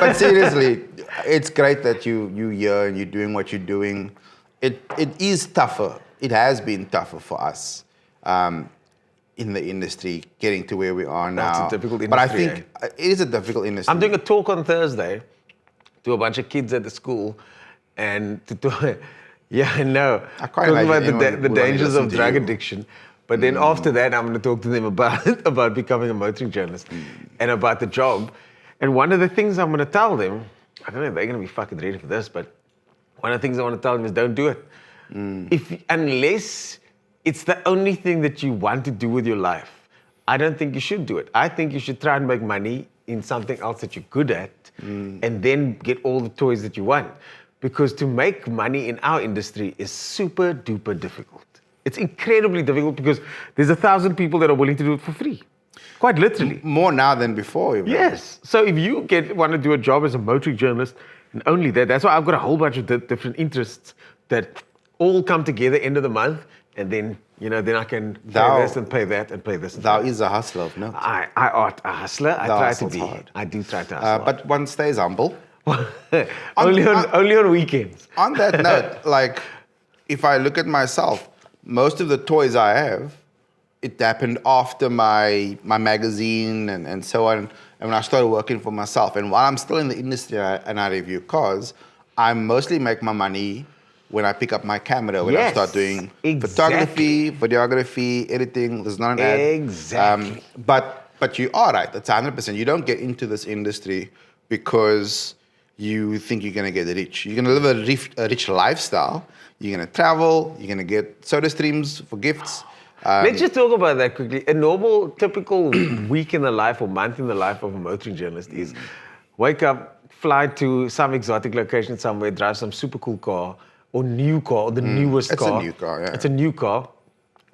But seriously, it's great that you're here and you're doing what you're doing. It is tougher. It has been tougher for us in the industry, getting to where we are now. It's a difficult industry. But I think it is a difficult industry. I'm doing a talk on Thursday to a bunch of kids at the school, and yeah, I know. I can't talking about imagine the anyone would dangers listen of to drug you. addiction. But then after that, I'm going to talk to them about becoming a motoring journalist and about the job. And one of the things I'm going to tell them, I don't know if they're going to be fucking ready for this, but one of the things I want to tell them is don't do it. Unless it's the only thing that you want to do with your life, I don't think you should do it. I think you should try and make money in something else that you're good at and then get all the toys that you want. Because to make money in our industry is super duper difficult. It's incredibly difficult because there's 1,000 people that are willing to do it for free. Quite literally. More now than before. Even. Yes. So if you want to do a job as a motoring journalist, and only that's why I've got a whole bunch of different interests that all come together end of the month, and then I can pay this and pay that and pay this. And Thou is a hustler of note. I are a hustler. I try to be. Hard. I do try to hustle. But one stays humble. only on weekends. On that note, like, if I look at myself, most of the toys I have, it happened after my magazine and so on, and when I started working for myself. And while I'm still in the industry and I review cars, I mostly make my money when I pick up my camera, when I start doing photography, videography, editing. There's not an ad. Exactly. But you are right. That's 100%. You don't get into this industry because you think you're going to get rich. You're going to live a rich lifestyle. You're going to travel. You're going to get soda streams for gifts. Let's just talk about that quickly. A normal, typical week in the life or month in the life of a motoring journalist is wake up, fly to some exotic location somewhere, drive some super cool car or new car, or the newest car. It's a new car, yeah. It's a new car.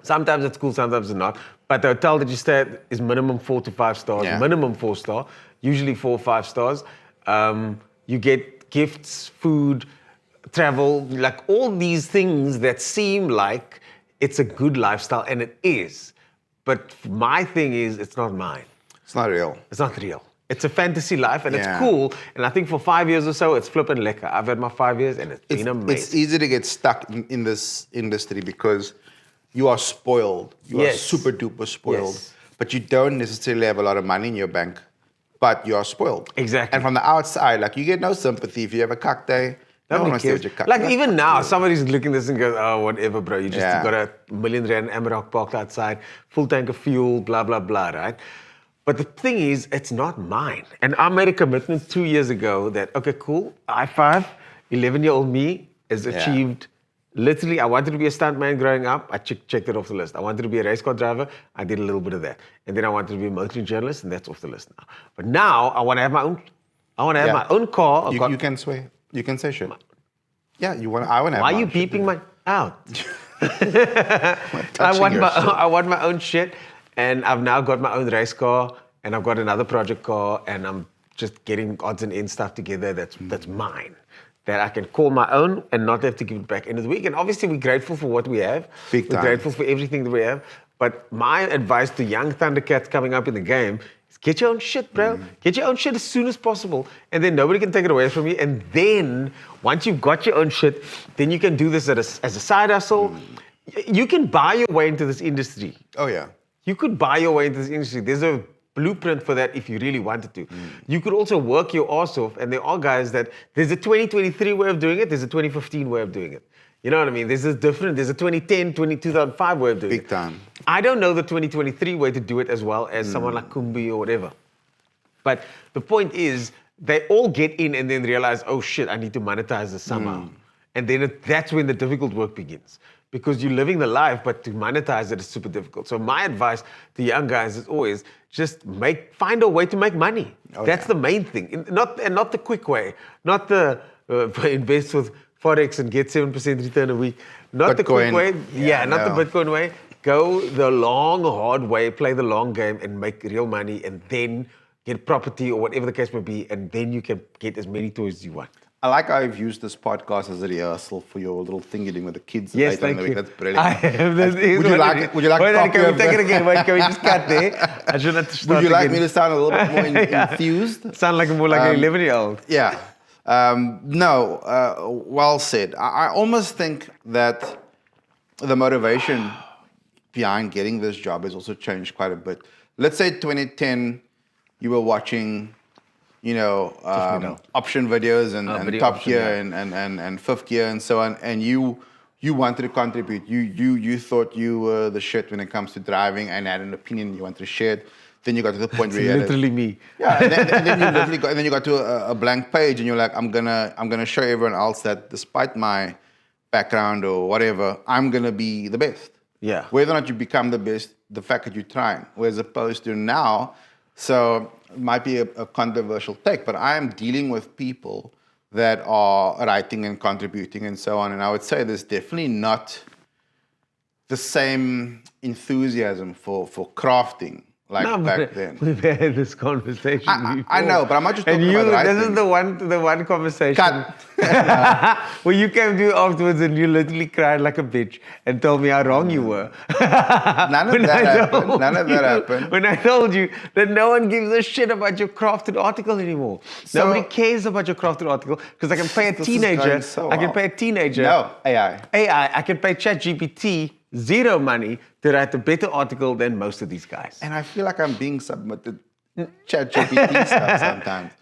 Sometimes it's cool, sometimes it's not. But the hotel that you stay at is minimum 4 to 5 stars, minimum 4 star, usually 4 or 5 stars. You get gifts, food, travel, like all these things that seem like it's a good lifestyle, and it is. But my thing is, it's not mine. It's not real. It's not real. It's a fantasy life, and it's cool. And I think for 5 years or so, it's flippin' lekker. I've had my 5 years, and it's been amazing. It's easy to get stuck in this industry because you are spoiled. You are super duper spoiled. Yes. But you don't necessarily have a lot of money in your bank, but you are spoiled. Exactly. And from the outside, like, you get no sympathy if you have a cuck day. No one wants to have your cuck. Like, even now, somebody's looking at this and goes, oh, whatever, bro. You just got a R1 million Amarok parked outside, full tank of fuel, blah, blah, blah, right? But the thing is, it's not mine. And I made a commitment 2 years ago that, okay, cool, I-5, 11-year-old me has achieved, literally, I wanted to be a stuntman growing up, I checked it off the list. I wanted to be a race car driver, I did a little bit of that. And then I wanted to be a motoring journalist, and that's off the list now. But now, I want to have my own car. You can swear. You can say shit. Yeah, I want to have Why my are you own shit. beeping my out? I want my own shit, and I've now got my own race car, and I've got another project car, and I'm just getting odds and ends stuff together that's mine, that I can call my own and not have to give it back end of the week. And obviously, we're grateful for what we have. Big time. We're grateful for everything that we have. But my advice to young Thundercats coming up in the game is get your own shit, bro. Get your own shit as soon as possible, and then nobody can take it away from you. And then, once you've got your own shit, then you can do this as a side hustle. You can buy your way into this industry. Oh, yeah. You could buy your way into this industry. There's a blueprint for that if you really wanted to. You could also work your ass off, and there are guys that, there's a 2023 way of doing it, there's a 2015 way of doing it. You know what I mean? There's a 2010, 2005 way of doing it. Big time. I don't know the 2023 way to do it as well as someone like Kumbi or whatever. But the point is, they all get in and then realize, oh shit, I need to monetize this somehow. And then that's when the difficult work begins. Because you're living the life, but to monetize it is super difficult. So my advice to young guys is always just find a way to make money. That's the main thing. Not the quick way. Not the invest with Forex and get 7% return a week. Not Bitcoin. The quick way. Not the Bitcoin way. Go the long, hard way, play the long game and make real money, and then get property or whatever the case may be, and then you can get as many toys as you want. I like how you've used this podcast as a rehearsal for your little thing you're doing with the kids. Yes, later in thank the you. week. That's brilliant. I have this. Would you like Wait, a copy can we of take it that? again? Wait, can we just cut there? I shouldn't have to start Would you like again. me to sound a little bit more Yeah. enthused? Sound like more like an 11-year-old. Yeah. No, well said. I almost think that the motivation behind getting this job has also changed quite a bit. Let's say 2010, you were watching, option videos and Video Top option, Gear yeah. and Fifth Gear and so on, and you wanted to contribute. You thought you were the shit when it comes to driving and had an opinion you wanted to share it. Then you got to the point where you had Literally me. yeah, and then you got to a blank page, and you're like, I'm gonna show everyone else that despite my background or whatever, I'm gonna be the best. Yeah. Whether or not you become the best, the fact that you're trying, whereas opposed to now, so it might be a controversial take, but I am dealing with people that are writing and contributing and so on, and I would say there's definitely not the same enthusiasm for crafting. Like back then. We've had this conversation before. I know, but I'm not just talking and you, about writing. this is the one conversation Cut. where you came to afterwards and you literally cried like a bitch and told me how wrong you were. None of that happened. When I told you that no one gives a shit about your crafted article anymore. So- Nobody cares about your crafted article because I can pay a This is teenager. going so I can well. pay a teenager. No, AI. I can pay ChatGPT zero money to write a better article than most of these guys. And I feel like I'm being submitted ChatGPT stuff sometimes.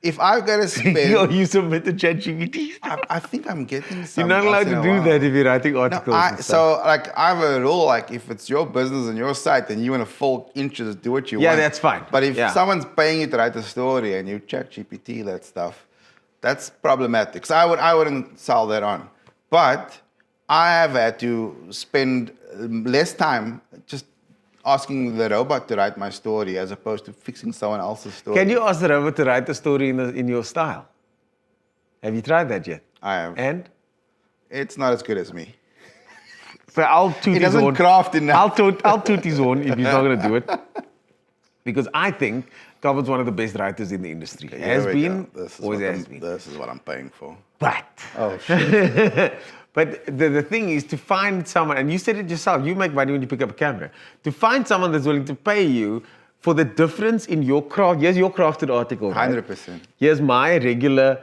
If I've got to spend, You submit the ChatGPT stuff. I think I'm getting some. You're not allowed once in to a do while. that if you're writing No, articles. and stuff. so like I have a rule, like if it's your business and your site and you want to full inches, do what you Yeah, want. that's fine. But if Yeah. someone's paying you to write a story and you ChatGPT that stuff, that's problematic. So I wouldn't sell that on. But I have had to spend less time just asking the robot to write my story as opposed to fixing someone else's story. Can you ask the robot to write the story in your style? Have you tried that yet? I have. And? It's not as good as me. So I'll toot It his doesn't horn. craft enough. I'll toot his horn if he's not going to do it. Because I think Calvin's one of the best writers in the industry. Here Has we been, go. This is always what has been. This is what I'm paying for. But Oh, shit. but the thing is to find someone, and you said it yourself, you make money when you pick up a camera. To find someone that's willing to pay you for the difference in your craft. Here's your crafted article, right? 100%. Here's my regular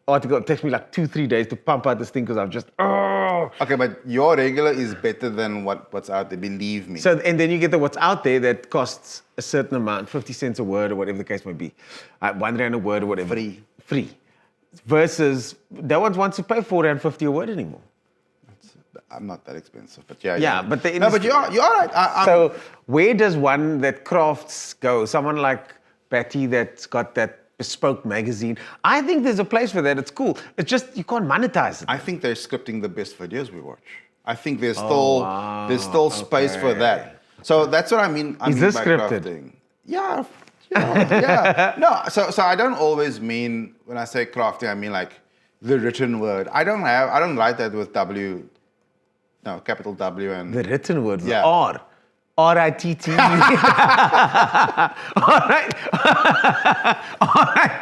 article. It takes me like 2-3 days to pump out this thing because I'm just, oh. Okay, but your regular is better than what's out there, believe me. So, and then you get the what's out there that costs a certain amount, 50 cents a word or whatever the case may be. R1 a word or whatever. Free. Versus, no one wants to pay R4.50 a word anymore. I'm not that expensive, but yeah. Yeah, but the no, but you're all right. So where does one that crafts go? Someone like Patty that's got that bespoke magazine. I think there's a place for that. It's cool. It's just you can't monetize it. I think they're scripting the best videos we watch. I think there's still space for that. So that's what I mean. Is this by scripted? crafting. Yeah. Yeah. No, so I don't always mean when I say crafting, I mean like the written word. I don't write that with capital W and The written word, Yeah. R. R-I-T-T-E.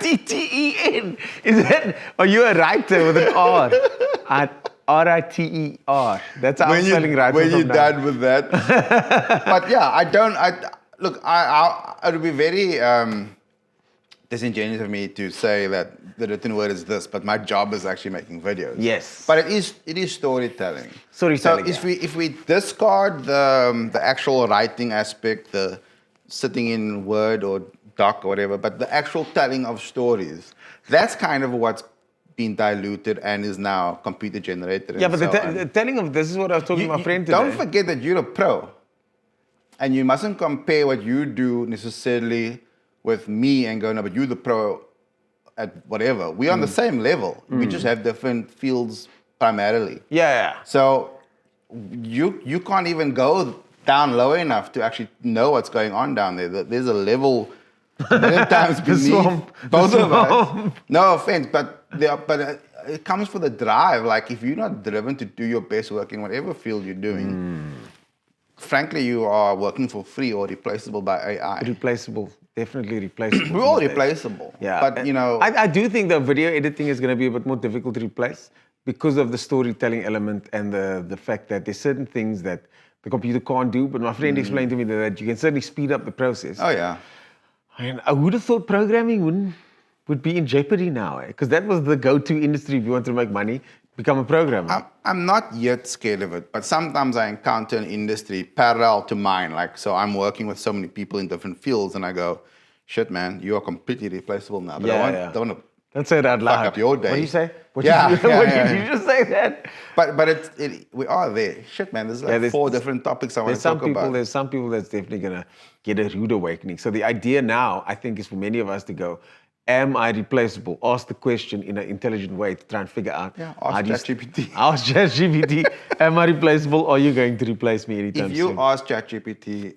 R-I-T-T-E-N. Are you a writer with an R? R-I-T-E-R. That's how I'm spelling writer when from you're now. done with that. But yeah, it would be very disingenuous of me to say that the written word is this, but my job is actually making videos. Yes. But it is storytelling. Storytelling, So yeah. if we discard the actual writing aspect, the sitting in Word or Doc or whatever, but the actual telling of stories, that's kind of what's been diluted and is now computer generated. Yeah, and but so the on. telling of this is what I was talking to my friend today. Don't forget that you're a pro. And you mustn't compare what you do necessarily with me and go, no, but you're the pro at whatever. We're on the same level. We just have different fields primarily. Yeah. So you can't even go down low enough to actually know what's going on down there. There's a level a million times beneath swamp. both The of us. swamp. No offense, but it comes for the drive. Like if you're not driven to do your best work in whatever field you're doing, frankly, you are working for free or replaceable by AI. Replaceable, definitely replaceable. We're all these days. replaceable. Yeah, But, I do think the video editing is going to be a bit more difficult to replace because of the storytelling element and the fact that there's certain things that the computer can't do. But my friend explained to me that you can certainly speed up the process. oh, yeah. And I would have thought programming would be in jeopardy now, because that was the go-to industry if you want to make money, become a programmer. I'm not yet scared of it, but sometimes I encounter an industry parallel to mine. Like, so I'm working with so many people in different fields, and I go, shit, man, you are completely replaceable now. But I don't want to Don't say it out loud. fuck up your day. What do you say? What Yeah, did you, yeah, what yeah. did you just say that? But we are there. Shit, man, there's like 4 different topics I want to talk about. There's some people that's definitely going to get a rude awakening. So the idea now, I think, is for many of us to go, am I replaceable? Ask the question in an intelligent way to try and figure out. Yeah, ask ChatGPT. Ask ChatGPT, am I replaceable? Are you going to replace me anytime soon? If you ask ChatGPT,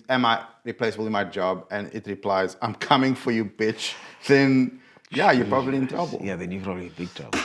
am I replaceable in my job? And it replies, I'm coming for you, bitch. Then, yeah, you're probably in trouble. Yeah, then you're probably in big trouble.